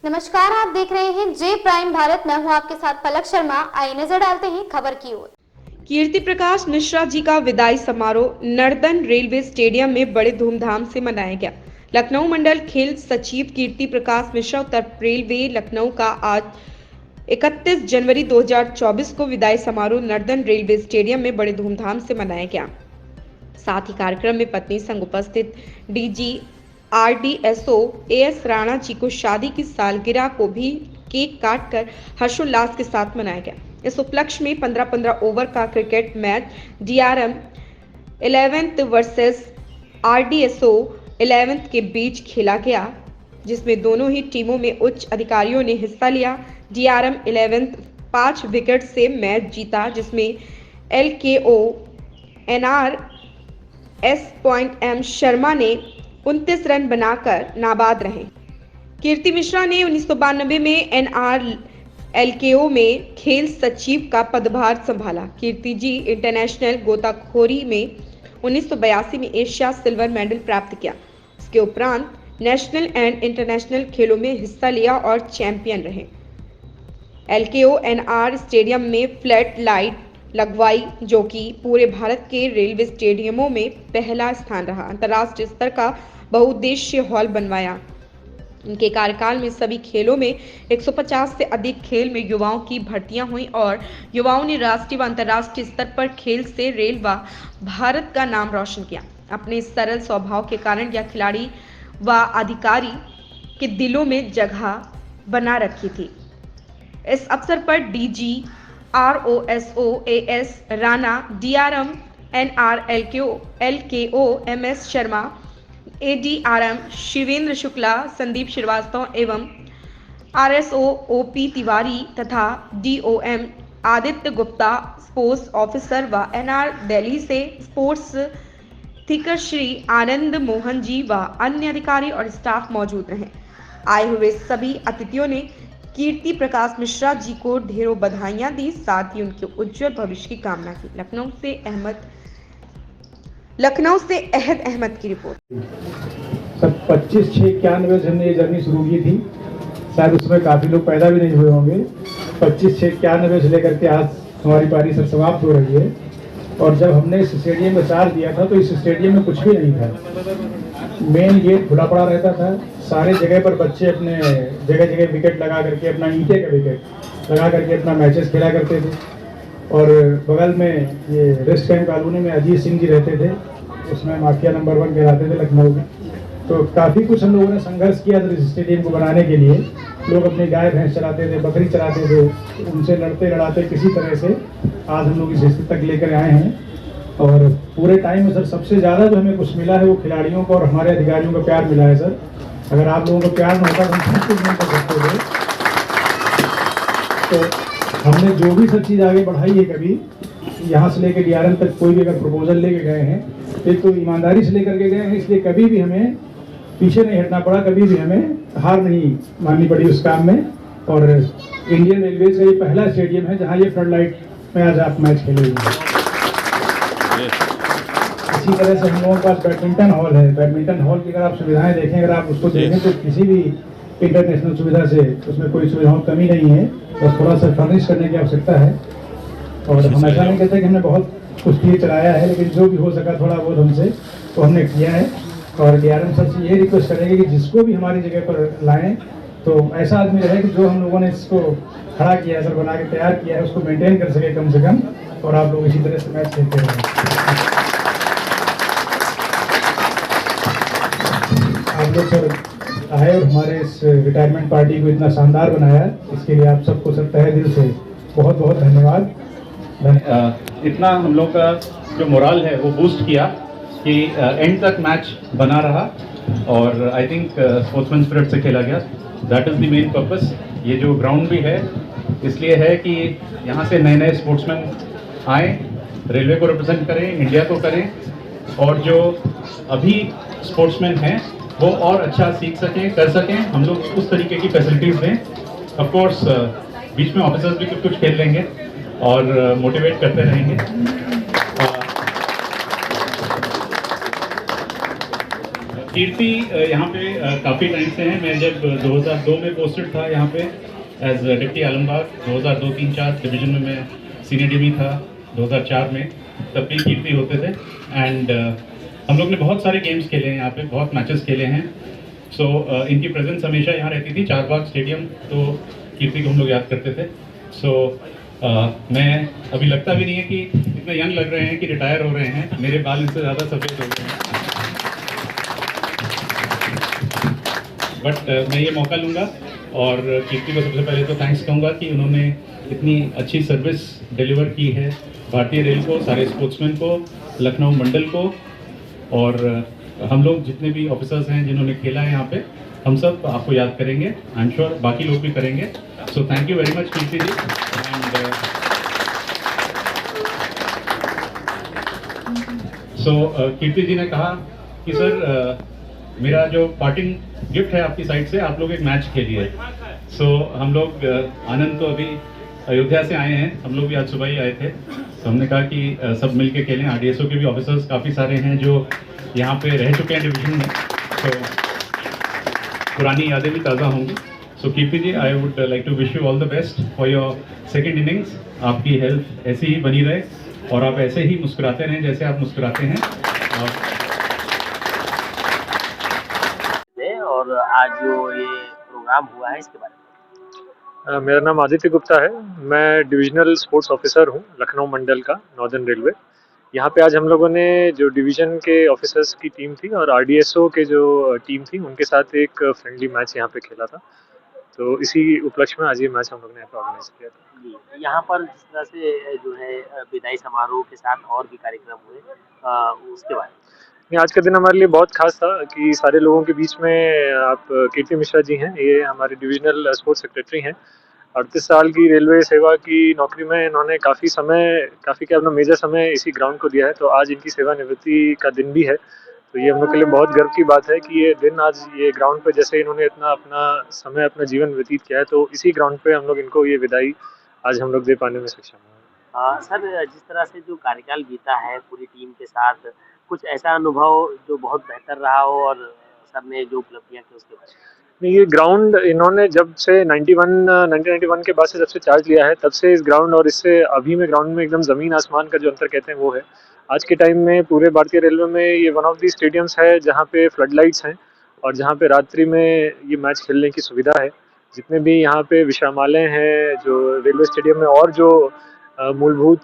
नमस्कार, आप देख रहे हैं जे प्राइम भारत। मैं हूं आपके साथ पलक शर्मा। आइए नजर डालते हैं खबर की ओर। कीर्ति प्रकाश मिश्रा जी का विदाई समारोह नर्दन रेलवे स्टेडियम में बड़े धूमधाम से मनाया गया। लखनऊ मंडल खेल सचिव कीर्ति प्रकाश मिश्रा उत्तर रेलवे लखनऊ का आज 31 जनवरी 2024 को विदाई समारोह नर्दन रेलवे स्टेडियम में बड़े धूमधाम से मनाया गया। साथ ही कार्यक्रम में पत्नी संग उपस्थित DG RDSO as Rana ji को शादी की सालगिरह को भी केक काटकर हर्षोल्लास के साथ मनाया गया। इस उपलक्ष्य में 15-15 ओवर का cricket match DRM 11th versus RDSO 11th के बीच खेला गया, जिसमें दोनों ही टीमों में उच्च अधिकारियों ने हिस्सा लिया। डीआरएम 11th 5 विकेट से मैच जीता, जिसमें एलकेओ एनआर एस.एम. शर्मा ने 29 रन बनाकर नाबाद रहे। कीर्ति मिश्रा ने 1992 में एनआरएलकेओ में खेल सचिव का पदभार संभाला। कीर्ति जी इंटरनेशनल गोताखोरी में 1982 में एशिया सिल्वर मेडल प्राप्त किया। उसके उपरांत नेशनल एंड इंटरनेशनल खेलों में हिस्सा लिया और चैंपियन रहे। एलकेओ एनआर स्टेडियम में फ्लड लाइट लगवाई, जो कि पूरे भारत के रेलवे स्टेडियमों में पहला स्थान रहा। अंतर्राष्ट्रीय स्तर का बहुउद्देशीय हॉल बनवाया। उनके कार्यकाल में सभी खेलों में 150 से अधिक खेल में युवाओं की भर्तियां हुई और युवाओं ने राष्ट्रीय व अंतर्राष्ट्रीय स्तर पर खेल से रेल व भारत का नाम रोशन किया। अपने सरल स्वभाव के कारण यह खिलाड़ी व अधिकारी के दिलों में जगह बना रखी थी। इस अवसर पर DG ROSO AS Rana, DRM LKO MS Sharma, ADRM Shivendra Shukla, Sandeep Srivastava एवं आरएसओ ओपी तिवारी तथा DOM Aditya Gupta, sports officer व एनआर दिल्ली से स्पोर्ट्स थिकर श्री आनंद मोहन जी व अन्य अधिकारी और स्टाफ मौजूद रहे। आए हुए सभी अतिथियों ने कीर्ति प्रकाश मिश्रा जी को ढेरों बधाइयां दी, साथ ही उनके उज्जवल भविष्य की कामना की। लखनऊ से अहद अहमद की रिपोर्ट। सब 25/6/91 से हमने ये जर्नी शुरू की थी। शायद उसमें काफी लोग पैदा भी नहीं हुए होंगे। 25/6/91 से लेकर के आज हमारी पारी सब समाप्त हो रही है। और जब हमने इस स्टेडियम में चार्ज दिया था तो इस स्टेडियम में कुछ भी नहीं था। मेन गेट खुला पड़ा रहता था। सारे जगह पर बच्चे अपने जगह जगह विकेट लगा करके, अपना ईंटे का विकेट लगा करके अपना मैचेस खेला करते थे। और बगल में ये रेस्ट कैंप कॉलोनी में अजीत सिंह जी रहते थे, उसमें माफिया नंबर 1 कहलाते थे लखनऊ में। तो काफ़ी कुछ हम लोगों ने संघर्ष किया था इस स्टेडियम को बनाने के लिए। लोग अपने गाय भैंस चलाते थे, बकरी चलाते थे, उनसे लड़ते लड़ाते किसी तरह से आज हम लोग इस स्थिति तक लेकर आए हैं। और पूरे टाइम में सर सबसे ज़्यादा जो हमें कुछ मिला है वो खिलाड़ियों को और हमारे अधिकारियों का प्यार मिला है सर। अगर आप लोगों का प्यार न होता तो हम कुछ नहीं कर सकते थे। तो हमने जो भी सब चीज़ आगे बढ़ाई है, कभी यहाँ से लेकर डीआरएम तक कोई भी अगर प्रपोजल लेके गए हैं, एक तो ईमानदारी से लेकर के गए हैं, इसलिए कभी भी हमें पीछे नहीं हटना पड़ा, कभी भी हमें हार नहीं माननी पड़ी उस काम में। और इंडियन रेलवेज का ये पहला स्टेडियम है जहाँ ये फ्लड लाइट में आज आप मैच खेले हुए हैं। इसी तरह से हम लोगों के पास बैडमिंटन हॉल है। बैडमिंटन हॉल की अगर आप सुविधाएं देखें, अगर आप उसको देखें तो किसी भी इंटरनेशनल सुविधा से उसमें कोई सुविधाओं की कमी नहीं है, बस थोड़ा सा फर्निश करने की आवश्यकता है। और हम ऐसा नहीं कहते कि हमने बहुत कुछ किए चलाया है, लेकिन जो भी हो सका थोड़ा बहुत हमसे तो हमने किया है। और डीआरएम सर से ये रिक्वेस्ट करेंगे कि जिसको भी हमारी जगह पर लाएं तो ऐसा आदमी रहे कि जो हम लोगों ने इसको खड़ा किया है, सर बना के तैयार किया है, उसको मेंटेन कर सके कम से कम, और आप लोग इसी तरह से मैच खेलते रहें। आप लोग सर आए और हमारे इस रिटायरमेंट पार्टी को इतना शानदार बनाया, इसके लिए आप सबको सर तहे दिल से बहुत बहुत धन्यवाद। इतना हम लोग का जो मोरल है वो बूस्ट किया कि एंड तक मैच बना रहा और आई थिंक स्पोर्ट्समैन स्पिरिट से खेला गया। That is the main purpose. ये जो ग्राउंड भी है इसलिए है कि यहाँ से नए नए स्पोर्ट्समैन आए, रेलवे को रिप्रेजेंट करें, इंडिया को करें, और जो अभी स्पोर्ट्समैन हैं वो और अच्छा सीख सकें, कर सकें। हम लोग उस तरीके की फैसिलिटीज़ दें। ऑफ कोर्स बीच में ऑफिसर्स भी कुछ खेल लेंगे और मोटिवेट करते रहेंगे। कीर्ति यहाँ पे काफ़ी टाइम से है। मैं जब 2002 में पोस्टेड था यहाँ पे एज डिप्टी आलमबाग, 2002-3-4 डिवीज़न में मैं सीनियर डिवी था। 2004 में तब भी कीर्ति होते थे एंड हम लोग ने बहुत सारे गेम्स खेले हैं यहाँ पे, बहुत मैचेस खेले हैं। सो इनकी प्रेजेंस हमेशा यहाँ रहती थी, चारबाग स्टेडियम, तो कीर्ति को हम लोग याद करते थे। सो मैं अभी लगता भी नहीं है कि इतने यंग लग रहे हैं कि रिटायर हो रहे हैं, मेरे बाल इनसे ज़्यादा सफ़ेद हो गए हैं। बट मैं ये मौका लूँगा और कीर्ति को सबसे पहले तो थैंक्स कहूँगा कि उन्होंने इतनी अच्छी सर्विस डिलीवर की है भारतीय रेल को, सारे स्पोर्ट्समैन को, लखनऊ मंडल को, और हम लोग जितने भी ऑफिसर्स हैं जिन्होंने खेला है यहाँ पे, हम सब आपको याद करेंगे। आई एम श्योर बाकी लोग भी करेंगे। So thank you very much Kirti ji. And Kirti ji ने कहा कि सर मेरा जो पार्टिंग गिफ्ट है आपकी साइड से, आप लोग एक मैच खेलिए। सो हम लोग आनंद तो अभी अयोध्या से आए हैं, हम लोग भी आज सुबह ही आए थे, तो हमने कहा कि सब मिल के खेलें। आरडीएसओ के भी ऑफिसर्स काफ़ी सारे हैं जो यहाँ पे रह चुके हैं डिवीजन में, तो पुरानी यादें भी ताज़ा होंगी। So Kirti ji, I would like to wish you all the best for your second innings. आपकी हेल्थ ऐसी ही बनी रहे और आप ऐसे ही मुस्कुराते रहें जैसे आप मुस्कुराते हैं। और आज जो ये प्रोग्राम हुआ है इसके बारे में। मेरा नाम आदित्य गुप्ता है। मैं डिविजनल स्पोर्ट्स ऑफिसर हूँ लखनऊ मंडल का, नॉर्दर्न रेलवे। यहाँ पे आज हम लोगों ने जो डिवीजन के ऑफिसर्स की टीम थी और आरडीएसओ के जो टीम थी उनके साथ एक फ्रेंडली मैच यहाँ पे खेला था, तो इसी उपलक्ष्य में आज ये मैच हम लोग ने यहाँ पे ऑर्गेनाइज किया था। यहाँ पर जिस तरह से जो है विदाई समारोह के साथ और भी कार्यक्रम हुए, उसके बारे में। आज का दिन हमारे लिए बहुत खास था कि सारे लोगों के बीच में आप कीर्ति मिश्रा जी हैं, ये हमारे डिविजनल स्पोर्ट्स सेक्रेटरी हैं। 38 साल की रेलवे सेवा की नौकरी में इन्होंने काफ़ी क्या अपना मेजर समय इसी ग्राउंड को दिया है, तो आज इनकी सेवानिवृत्ति का दिन भी है। तो ये हम लोग के लिए बहुत गर्व की बात है कि ये दिन आज ये ग्राउंड पे जैसे इन्होंने इतना अपना समय, अपना जीवन व्यतीत किया है, तो इसी ग्राउंड पे हम लोग इनको ये विदाई आज हम लोग दे पाने में सक्षम हैं। सर, जिस तरह से जो कार्यकाल बीता है पूरी टीम के साथ, कुछ ऐसा अनुभव जो बहुत बेहतर रहा हो और सर ने जो उपलब्धियां की उसके बारे में। ये ग्राउंड इन्होंने जब से 1991 के बाद से जब से चार्ज लिया है, तब से इस ग्राउंड और इससे अभी में ग्राउंड में एकदम ज़मीन आसमान का जो अंतर कहते हैं वो है। आज के टाइम में पूरे भारतीय रेलवे में ये वन ऑफ दी स्टेडियम्स है जहाँ पे फ्लड लाइट्स हैं और जहाँ पे रात्रि में ये मैच खेलने की सुविधा है। जितने भी यहाँ पे विश्रामालय हैं जो रेलवे स्टेडियम में और जो मूलभूत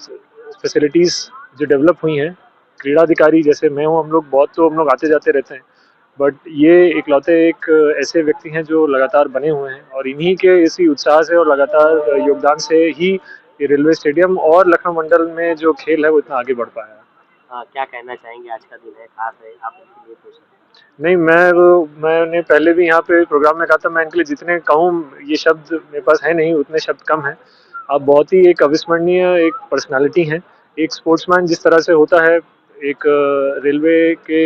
फैसिलिटीज़ जो डेवलप हुई हैं, क्रीड़ाधिकारी जैसे मैं हूँ, हम लोग आते जाते रहते हैं, बट ये इकलौते एक ऐसे व्यक्ति हैं जो लगातार बने हुए हैं और इन्हीं के इसी उत्साह से और लगातार योगदान से ही ये रेलवे स्टेडियम और लखनऊ मंडल में जो खेल है वो इतना आगे बढ़ पाया है। क्या कहना चाहेंगे, आज का दिन है, खास है, आप इनके लिए खुश हैं? नहीं, मैंने पहले भी यहाँ पे प्रोग्राम में कहा था, मैं इनके लिए जितने कहूँ ये शब्द मेरे पास है नहीं, उतने शब्द कम हैं। आप बहुत ही एक अविस्मरणीय एक पर्सनालिटी हैं। एक स्पोर्ट्समैन जिस तरह से होता है, एक रेलवे के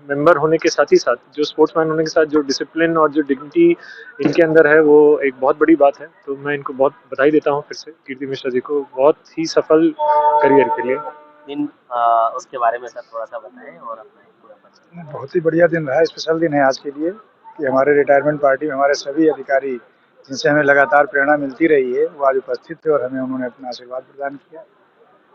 मेंबर होने के साथ ही साथ जो स्पोर्ट्समैन होने के साथ जो डिसिप्लिन और जो डिग्निटी इनके अंदर है वो एक बहुत बड़ी बात है। तो मैं इनको बहुत बधाई देता हूँ फिर से, कीर्ति मिश्रा जी को, बहुत ही सफल करियर के लिए। दिन उसके बारे में सर थोड़ा सा बताएं और अपना पूरा परिचय। बहुत ही बढ़िया दिन रहा, स्पेशल दिन है आज के लिए कि हमारे रिटायरमेंट पार्टी में हमारे सभी अधिकारी जिनसे हमें लगातार प्रेरणा मिलती रही है वो आज उपस्थित थे और हमें उन्होंने अपना आशीर्वाद प्रदान किया।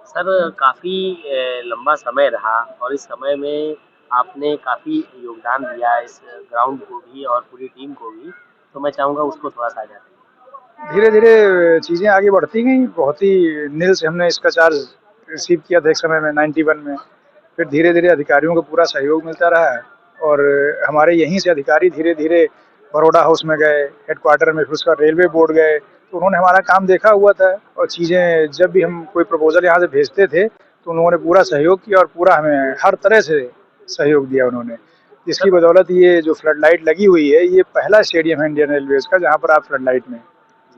सर, काफ़ी लंबा समय रहा और इस समय में आपने काफ़ी योगदान दिया इस ग्राउंड को भी और पूरी टीम को भी, तो मैं चाहूँगा उसको थोड़ा साझा करें। धीरे धीरे चीज़ें आगे बढ़ती गई, बहुत ही नील से हमने इसका चार्ज रिसीव किया था एक समय में 91 में, फिर धीरे धीरे अधिकारियों को पूरा सहयोग मिलता रहा है और हमारे यहीं से अधिकारी धीरे धीरे बड़ौदा हाउस में गए, हेडक्वार्टर में, फिर उसका रेलवे बोर्ड गए, तो उन्होंने हमारा काम देखा हुआ था और चीज़ें जब भी हम कोई प्रपोजल यहाँ से भेजते थे तो उन्होंने पूरा सहयोग किया और पूरा हमें हर तरह से सहयोग दिया उन्होंने, जिसकी बदौलत ये जो फ्लड लाइट लगी हुई है ये पहला स्टेडियम है इंडियन रेलवेज का जहाँ पर आप फ्लड लाइट में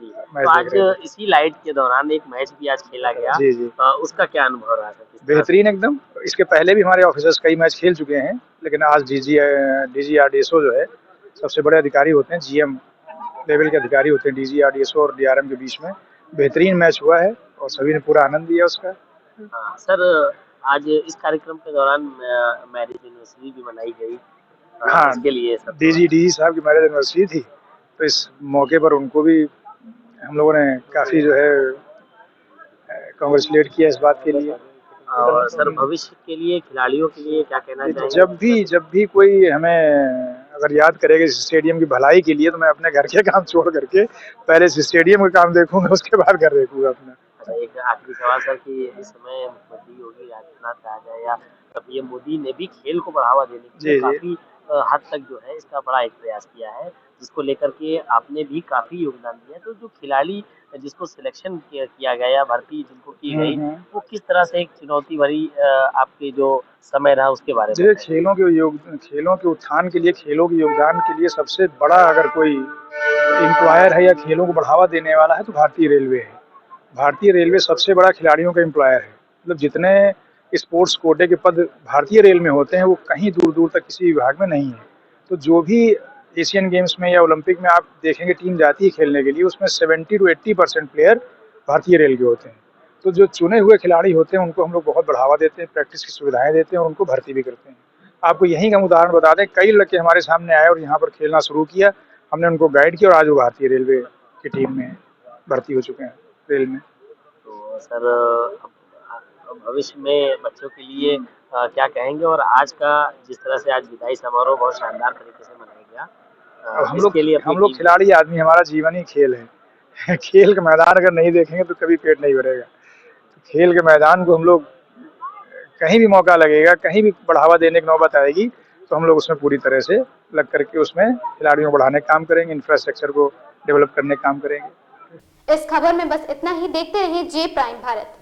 तो आज इसी लाइट के दौरान एक मैच भी आज खेला गया। जी जी, उसका क्या अनुभव रहा था? बेहतरीन एकदम। इसके पहले भी हमारे ऑफिसर्स कई मैच खेल चुके हैं, लेकिन आज डीजी आरडीएसओ जो है सबसे बड़े अधिकारी होते हैं, जीएम लेवल के अधिकारी होते हैं डीजी आरडीएसओ और डीआरएम के बीच में। बेहतरीन मैच हुआ है और सभी ने पूरा आनंद लिया उसका। सर, आज इस कार्यक्रम के दौरान मैरिज एनिवर्सरी भी मनाई गई, हाँ, इसके लिए सब डीजी साहब की मैरिज एनिवर्सरी थी, तो इस मौके पर उनको भी हम लोगों ने काफ़ी जो है कांग्रेचुलेट किया इस बात के लिए। और सर भविष्य के लिए खिलाड़ियों के लिए क्या कहना चाहेंगे? जब भी कोई हमें अगर याद करेगा इस स्टेडियम की भलाई के लिए, तो मैं अपने घर के काम छोड़ करके पहले इस स्टेडियम का काम देखूंगा, उसके बाद घर देखूंगा अपना। अच्छा, एक आखिरी सवाल सर कि इस समय मुख्यमंत्री योगी आदित्यनाथ आ जाए या पीएम मोदी ने भी खेल को बढ़ावा देने के लिए जी, जी। काफी हद तक जो है इसका बड़ा एक प्रयास किया है, जिसको लेकर के आपने भी काफी योगदान दिया। तो जो खिलाड़ी जिसको सिलेक्शन किया गया या भर्ती जिनको की गई, वो किस तरह से एक चुनौती भरी आपके जो समय रहा उसके बारे में देखिए, बताइए। खेलों के उत्थान के लिए, खेलों के योगदान के लिए सबसे बड़ा अगर कोई एम्प्लॉयर है या खेलों को बढ़ावा देने वाला है, तो भारतीय रेलवे है। भारतीय रेलवे सबसे बड़ा खिलाड़ियों का एम्प्लॉयर है। मतलब जितने स्पोर्ट्स कोटे के पद भारतीय रेल में होते हैं, वो कहीं दूर-दूर तक किसी विभाग में नहीं है। तो जो भी एशियन गेम्स में या ओलंपिक में आप देखेंगे टीम जाती है खेलने के लिए, उसमें 70 to 80% प्लेयर भारतीय रेल के होते हैं। तो जो चुने हुए खिलाड़ी होते हैं, उनको हम लोग बहुत बढ़ावा देते हैं, प्रैक्टिस की सुविधाएँ देते हैं और उनको भर्ती भी करते हैं। आपको यहीं का उदाहरण बता दें, कई लड़के हमारे सामने आए और यहाँ पर खेलना शुरू किया। हमने उनको गाइड किया और आज वो भारतीय रेलवे की टीम में भर्ती हो चुके हैं, रेल में। तो सर अब भविष्य में बच्चों के लिए क्या कहेंगे? और आज का जिस तरह से आज विदाई समारोह बहुत शानदार तरीके से मनाया गया, अब इसके लिए अपनी हम लोग टीम खिलाड़ी आदमी, हमारा जीवन ही खेल है। खेल का मैदान अगर नहीं देखेंगे तो कभी पेट नहीं भरेगा। तो खेल के मैदान को हम लोग कहीं भी मौका लगेगा, कहीं भी बढ़ावा देने की नौबत आएगी, तो हम लोग उसमें पूरी तरह से लग करके उसमें खिलाड़ियों को बढ़ाने का काम करेंगे, इंफ्रास्ट्रक्चर को डेवलप करने का काम करेंगे। इस खबर में बस इतना ही। देखते रहिए जे प्राइम भारत।